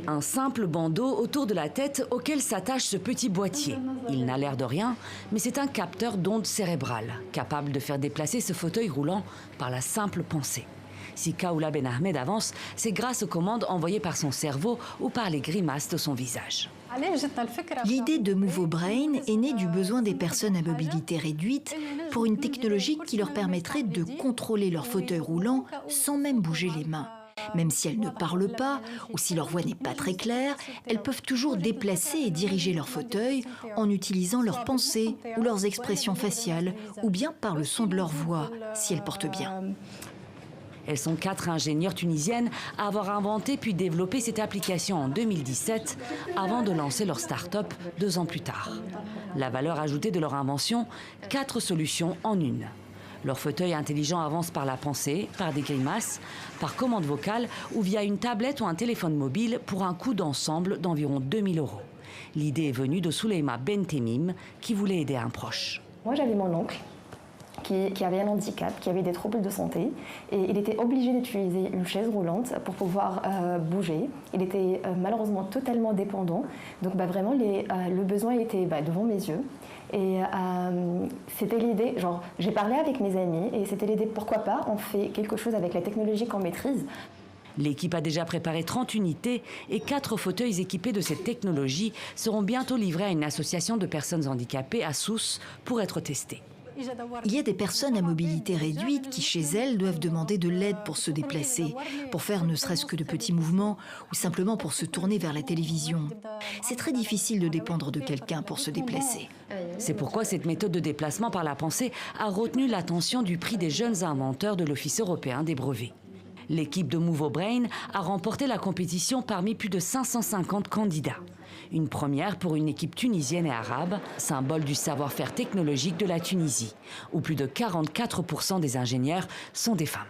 Un simple bandeau autour de la tête auquel s'attache ce petit boîtier. Il n'a l'air de rien, mais c'est un capteur d'ondes cérébrales, capable de faire déplacer ce fauteuil roulant par la simple pensée. Si Kaoula Ben Ahmed avance, c'est grâce aux commandes envoyées par son cerveau ou par les grimaces de son visage. L'idée de MovoBrain est née du besoin des personnes à mobilité réduite pour une technologie qui leur permettrait de contrôler leur fauteuil roulant sans même bouger les mains. Même si elles ne parlent pas ou si leur voix n'est pas très claire, elles peuvent toujours déplacer et diriger leur fauteuil en utilisant leurs pensées ou leurs expressions faciales ou bien par le son de leur voix, si elles portent bien. Elles sont 4 ingénieures tunisiennes à avoir inventé puis développé cette application en 2017 avant de lancer leur start-up 2 ans plus tard. La valeur ajoutée de leur invention, 4 solutions en une. Leur fauteuil intelligent avance par la pensée, par des grimaces, par commande vocale ou via une tablette ou un téléphone mobile pour un coût d'ensemble d'environ 2 000 €. L'idée est venue de Souleima Ben Temim qui voulait aider un proche. Moi j'avais mon oncle qui avait un handicap, qui avait des troubles de santé et il était obligé d'utiliser une chaise roulante pour pouvoir bouger. Il était malheureusement totalement dépendant, donc vraiment le besoin était devant mes yeux. Et c'était l'idée, j'ai parlé avec mes amis et c'était l'idée, pourquoi pas, on fait quelque chose avec la technologie qu'on maîtrise. L'équipe a déjà préparé 30 unités et 4 fauteuils équipés de cette technologie seront bientôt livrés à une association de personnes handicapées à Sousse pour être testés. Il y a des personnes à mobilité réduite qui, chez elles, doivent demander de l'aide pour se déplacer, pour faire ne serait-ce que de petits mouvements ou simplement pour se tourner vers la télévision. C'est très difficile de dépendre de quelqu'un pour se déplacer. C'est pourquoi cette méthode de déplacement par la pensée a retenu l'attention du prix des jeunes inventeurs de l'Office européen des brevets. L'équipe de MovoBrain a remporté la compétition parmi plus de 550 candidats. Une première pour une équipe tunisienne et arabe, symbole du savoir-faire technologique de la Tunisie, où plus de 44% des ingénieurs sont des femmes.